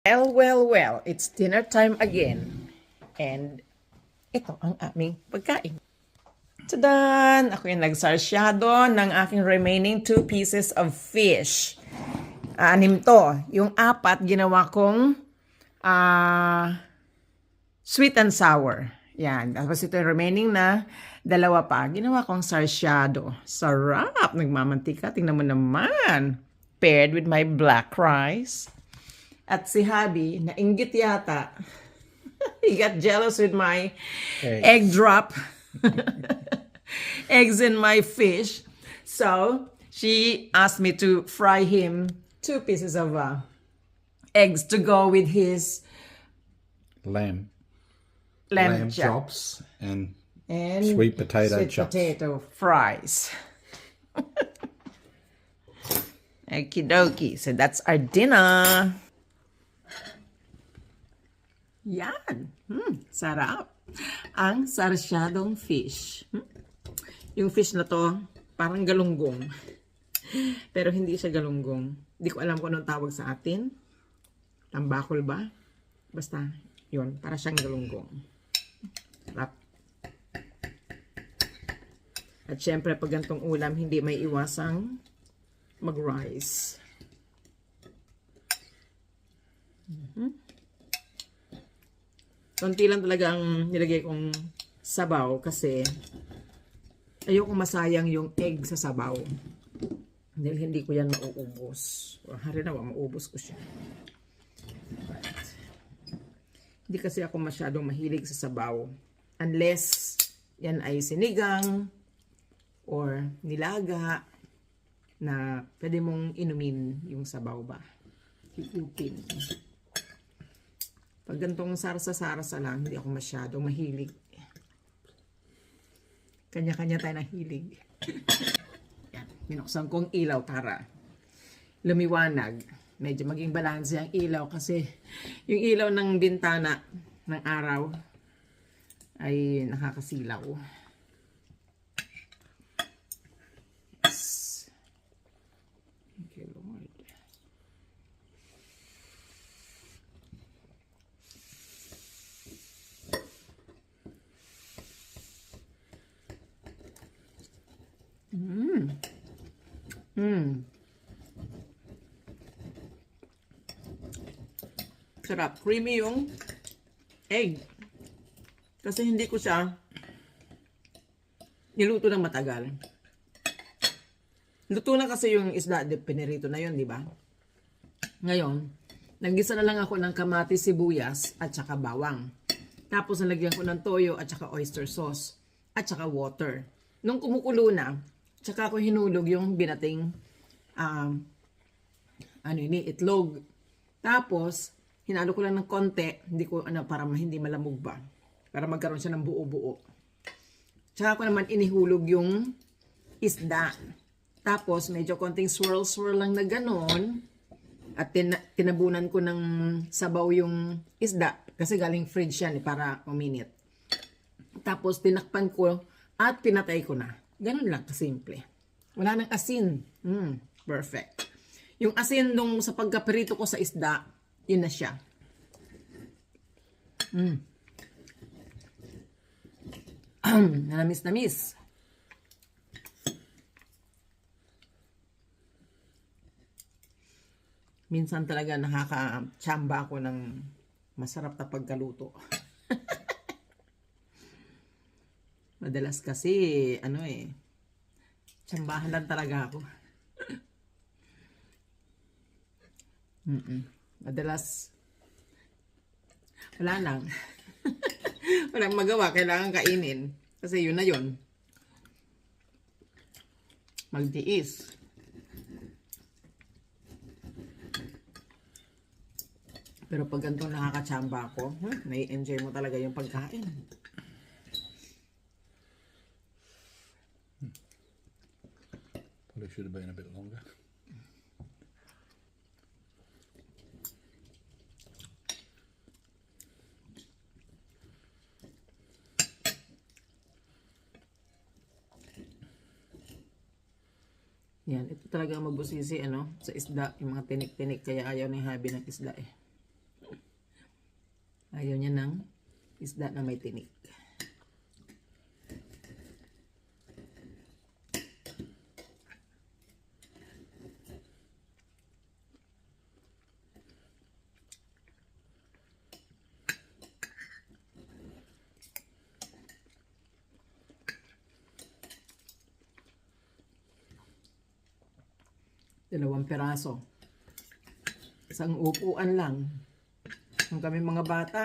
Well, it's dinner time again. And ito ang aming pagkain. Tadan! Ako yung nagsarsyado ng aking remaining 2 pieces of fish. Anim to. Yung 4, ginawa kong sweet and sour. Yan. Tapos ito yung remaining na 2 pa. Ginawa kong sarsyado. Sarap! Nagmamantika. Tingnan mo naman. Paired with my black rice. At si Habi, nainggit yata. He got jealous with my egg drop. Eggs in my fish. So, she asked me to fry him 2 pieces of eggs to go with his lamb chops chops and sweet potato chops. potato fries. Okie dokie. So that's our dinner. Yan. Sarap. Ang sarsyadong fish. Yung fish na to, parang galunggong. Pero hindi siya galunggong. Hindi ko alam kung anong tawag sa atin. Tambakol ba? Basta, yun. Para siyang galunggong. Sarap. At syempre, pag gantong ulam, hindi may iwasang mag-rice. Konti lang talaga ang nilagay kong sabaw kasi ayoko masayang yung egg sa sabaw. Dahil hindi ko yan mauubos. O, hari na, maubos ko siya. But, hindi kasi ako masyadong mahilig sa sabaw. Unless yan ay sinigang or nilaga na pwede mong inumin yung sabaw ba. Higupin. Pag gantong sarsa-sarsa lang, hindi ako masyadong mahilig. Kanya-kanya tayo ng hilig. Yan. Minuksan kong ilaw para lumiwanag. Medyo maging balanse ang ilaw kasi yung ilaw ng bintana ng araw ay nakakasilaw. Yes. Thank you, Lord. Sarap. Creamy yung egg. Kasi hindi ko siya niluto ng matagal. Luto na kasi yung isda de pinirito na yun, di ba? Ngayon, naggisa na lang ako ng kamatis, sibuyas, at saka bawang. Tapos nalagyan ko ng toyo at saka oyster sauce at saka water. Nung kumukulo na, tsaka ako hinulog yung binating itlog. Tapos, hinalo ko lang ng konti, hindi ko para hindi malamog ba. Para magkaroon siya ng buo-buo. Tsaka ko naman inihulog yung isda. Tapos, medyo konting swirl-swirl lang na ganon. At tinabunan ko ng sabaw yung isda. Kasi galing fridge yan para uminit. Tapos, tinakpan ko at pinatay ko na. Ganon lang kasimple. Wala nang asin. Perfect. Yung asin nung sa pagkaprito ko sa isda, yun na siya. Namis. Minsan talaga nakaka-chamba ako ng masarap na pagkaluto. Madalas kasi, tsambahan lang talaga ako. Madalas, wala lang. Walang magawa, kailangan kainin. Kasi yun na yun. Magtiis. Pero pag ganito nakakatsamba ako, nai-enjoy mo talaga yung pagkain. Probably should have been a bit longer. Yan, ito talaga ang magbusisi, sa isda, yung mga tinik-tinik, kaya ayaw ni Habi ng isda eh. Ayaw niya ng isda na may tinik. Dalawang peraso. Isang upuan lang. Kung kami mga bata,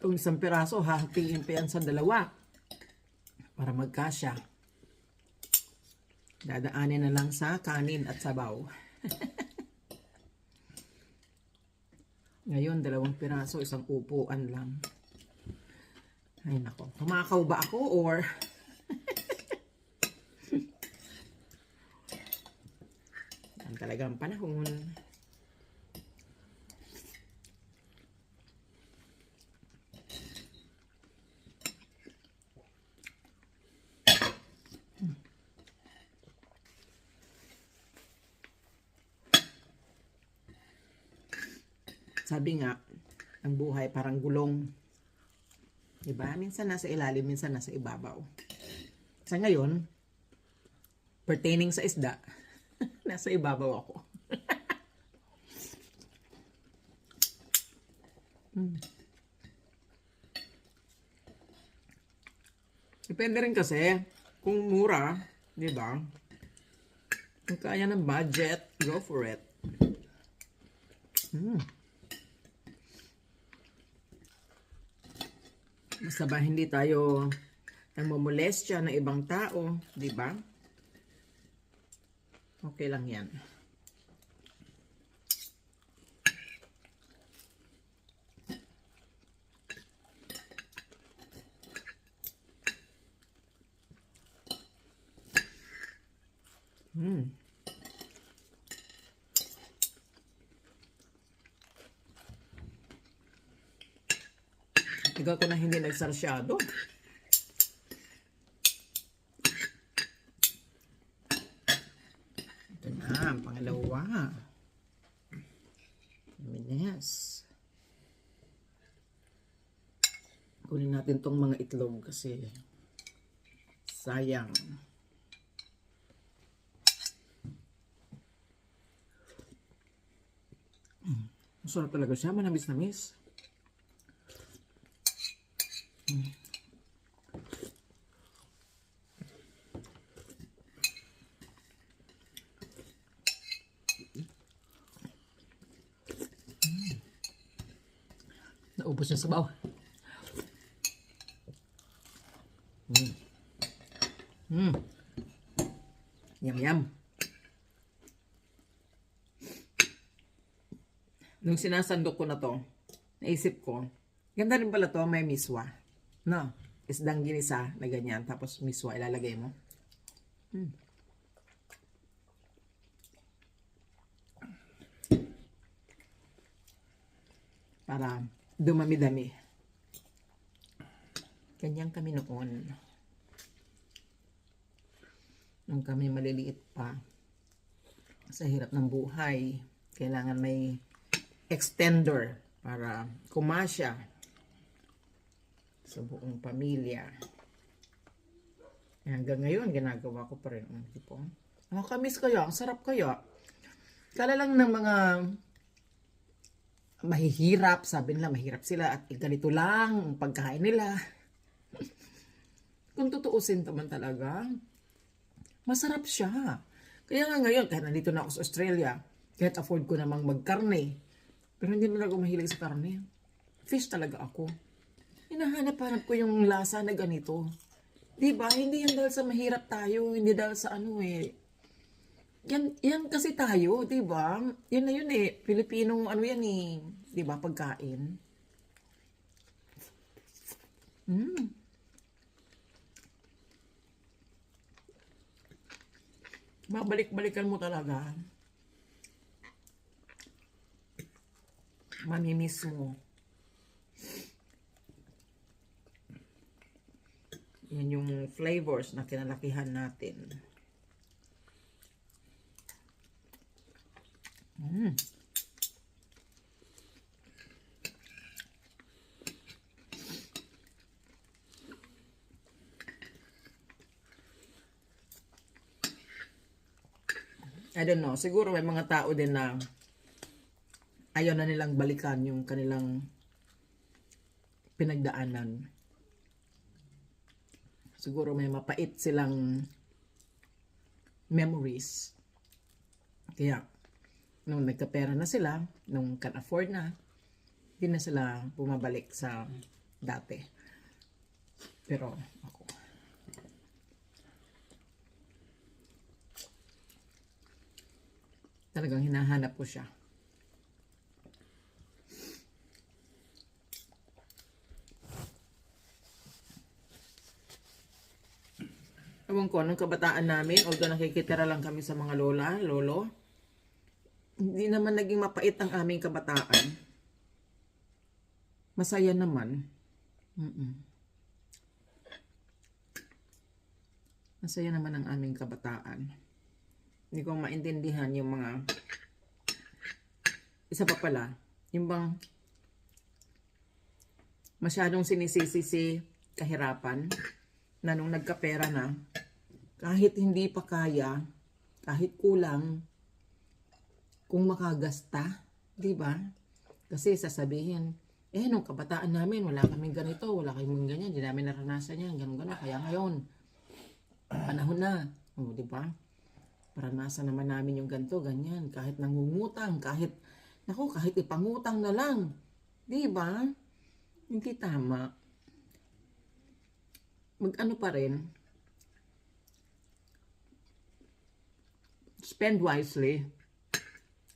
kung isang peraso, hahatiin pa yan sa dalawa para magkasya. Dadaanin na lang sa kanin at sabaw. Ngayon, dalawang peraso, isang upuan lang. Ay nako, kumakaw ba ako or... Yan talagang panahon. Sabi nga, ang buhay parang gulong. Diba? Minsan nasa ilalim, minsan nasa ibabaw. Sa ngayon, pertaining sa isda, nasa ibabaw ako. Depende rin kasi, kung mura, diba? Kung kaya ng budget, go for it. Basta ba hindi tayo nangmomolestya ng ibang tao, di ba? Okay lang yan. Tiga ko na hindi nagsarsyado. Ito na, ang pangalawa. Yes. Kunin natin tong mga itlog kasi sayang. Masarap talaga siya, manamis-namis. Naubos na sabaw. Yum yum. Nung sinasandok ko na to, naisip ko, ganda rin pala to, may miswa. No, isdang ginisa na ganyan, tapos miswa ilalagay mo. Para dumami-dami. Ganyan kami noon. Nung kami maliliit pa, sa hirap ng buhay, kailangan may extender para kumasya sa buong pamilya. Hanggang ngayon, ginagawa ko pa rin. Nakakamiss kaya, ang sarap kaya. Kala lang ng mga mahihirap, sabi nila mahirap sila at ganito lang ang pagkain nila. Kung tutuusin naman talaga, masarap siya. Kaya nga ngayon, kahit nandito na ako sa Australia, kahit afford ko namang magkarne, pero hindi naman ako mahilig sa karne. Fish talaga ako. Hinahanap-hanap ko yung lasa na ganito. Diba? Hindi yan dahil sa mahirap tayo, hindi dahil sa ano eh. Yan kasi tayo, diba? Yan na yun eh. Pilipinong ano yan eh. Diba? Pagkain. Babalik-balikan mo talaga. Mamimiss mo. Yan yung flavors na kinalakihan natin. I don't know, siguro may mga tao din na ayaw na nilang balikan yung kanilang pinagdaanan. Siguro may mapait silang memories. Kaya, nung nagkapera na sila, nung can afford na, hindi na sila bumabalik sa dati. Pero ako, talagang hinahanap ko siya. Ewan ko, nung kabataan namin, although nakikitira lang kami sa mga lola, lolo, hindi naman naging mapait ang aming kabataan. Masaya naman. Masaya naman ang aming kabataan. Hindi ko maintindihan yung mga... Isa pa pala, yung bang masyadong sinisisi si kahirapan na nung nagkapera na, kahit hindi pa kaya, kahit kulang, kung makagasta, di ba? Kasi sasabihin, nung kabataan namin, wala kaming ganito, wala kaming ganyan, hindi namin naranasan yan, ganun-ganun. Kaya ngayon, panahon na, di ba? Naranasan naman namin yung ganito, ganyan, kahit nangungutang, kahit ipangutang na lang, di ba? Hindi tama. Mag-ano pa rin, spend wisely.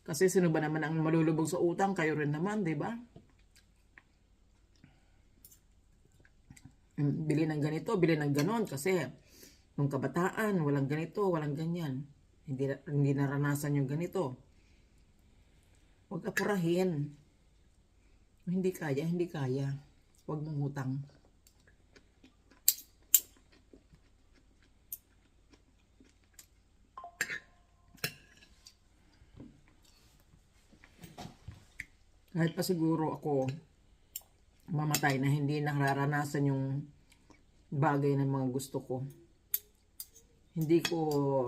Kasi sino ba naman ang malulubog sa utang? Kayo rin naman, di ba? Bili ng ganito, bili ng ganon. Kasi nung kabataan, walang ganito, walang ganyan. Hindi naranasan yung ganito. Huwag apurahin. Hindi kaya, hindi kaya. Huwag mong utang. Kahit pa siguro ako mamatay na hindi nararanasan yung bagay ng mga gusto ko. Hindi ko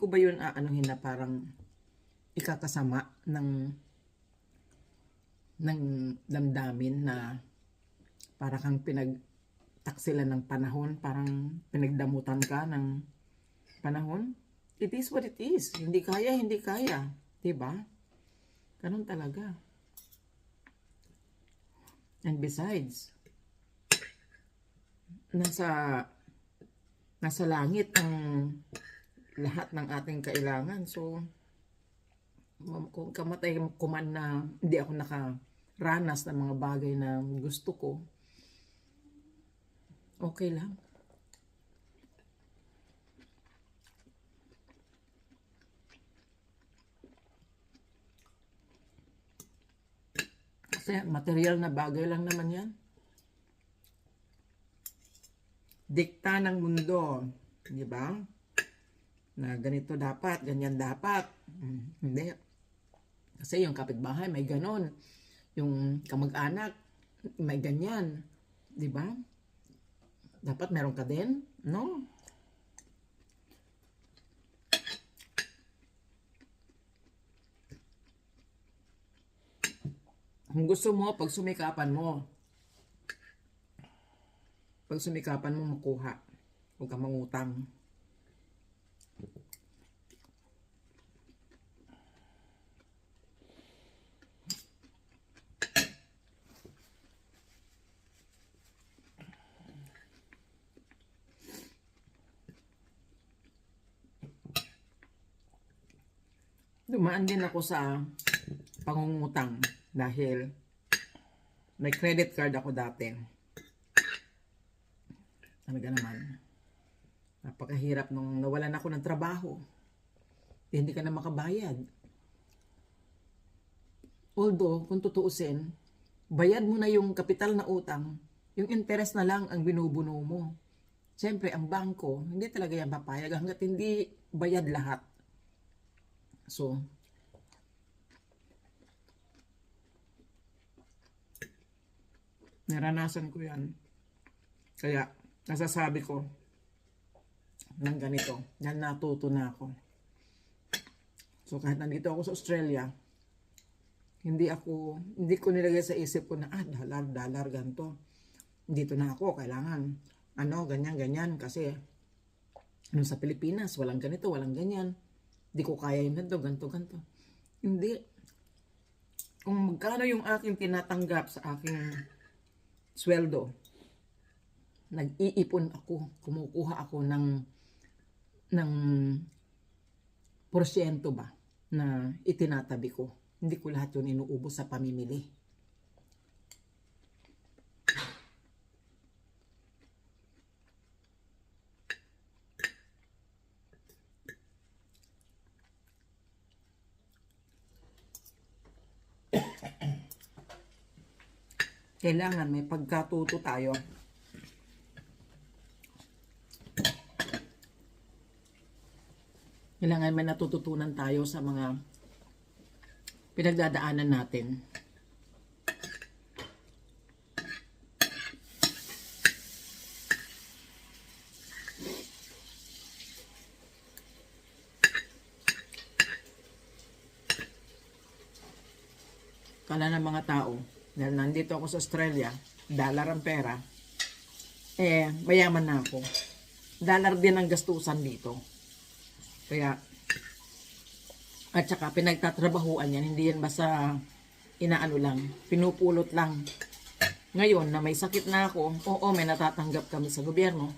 ba yun aanuhin na parang ikakasama ng damdamin na para kang pinagtaksilan ng panahon, parang pinagdamutan ka ng panahon. It is what it is. Hindi kaya, hindi kaya. Diba? Ganun talaga. And besides, nasa langit ang lahat ng ating kailangan. So, kung kamatay ko man na hindi ako nakaranas ng mga bagay na gusto ko, okay lang. Kasi material na bagay lang naman yan. Dikta ng mundo. Di ba? Na ganito dapat, ganyan dapat. Hindi. Kasi yung kapitbahay may ganon. Yung kamag-anak may ganyan. Di ba? Dapat meron ka din. No? Kung gusto mo, pagsumikapan mo makuha. Huwag ka mangutang. Dumaan din ako sa pangungutang dahil may credit card ako dati. Talaga naman, napakahirap nung nawalan ako ng trabaho. Hindi ka na makabayad. Although, kung tutuusin, bayad mo na yung kapital na utang, yung interest na lang ang binubuno mo. Siyempre, ang bangko, hindi talaga yan papayag hanggat hindi bayad lahat. So, naranasan ko yan. Kaya, nasasabi ko, ng ganito. Dahil natuto na ako. So kahit nandito ako sa Australia, hindi ko nilagay sa isip ko na, dollar, ganito. Dito na ako, kailangan, ganyan, kasi, sa Pilipinas, walang ganito, walang ganyan. Hindi ko kaya yung ganito. Hindi. Kung magkano yung aking tinatanggap sa aking sweldo, nag-iipon ako, kumukuha ako ng porsyento ba na itinatabi ko. Hindi ko lahat yun inuubos sa pamimili. Kailangan may pagkatuto tayo. Kailangan may natututunan tayo sa mga pinagdadaanan natin. Kala ng mga tao, dahil nandito ako sa Australia, dollar ang pera, mayaman na ako. Dollar din ang gastusan dito. Kaya, at saka pinagtatrabahuan yan, hindi yan basta inaano lang, pinupulot lang. Ngayon na may sakit na ako, oo, may natatanggap kami sa gobyerno,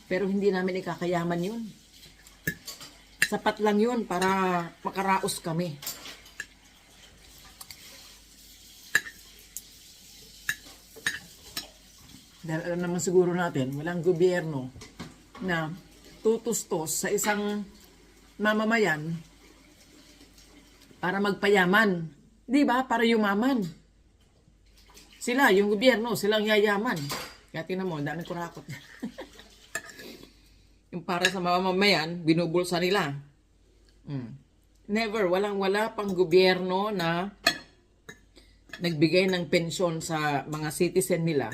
pero hindi namin ikakayaman yun. Sapat lang yun para makaraos kami. Dahil alam naman siguro natin, walang gobyerno na tutustos sa isang mamamayan para magpayaman. Di ba? Para yumaman. Sila, yung gobyerno, silang yayaman. Kaya tinan mo, dami kurakot. Yung para sa mamamayan, binubulsa nila. Never, wala pang gobyerno na nagbigay ng pensyon sa mga citizen nila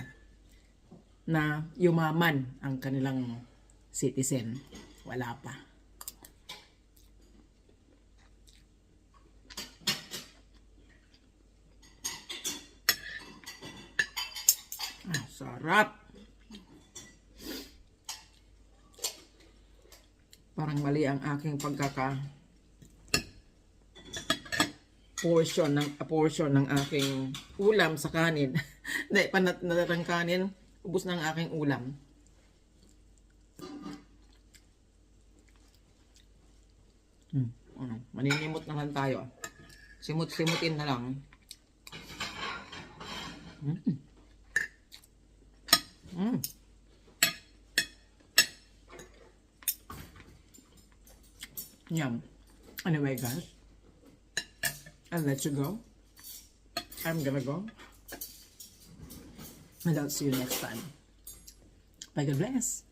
na yumaman ang kanilang citizen. Wala pa. Sarap. Parang mali ang aking portion ng aking ulam sa kanin. Dahil natatang kanin, ubos na ang aking ulam. Maninimot na lang tayo. Simut-simutin na lang. Yum. Anyway, guys, I'll let you go. I'm gonna go. And I'll see you next time. Bye, God bless.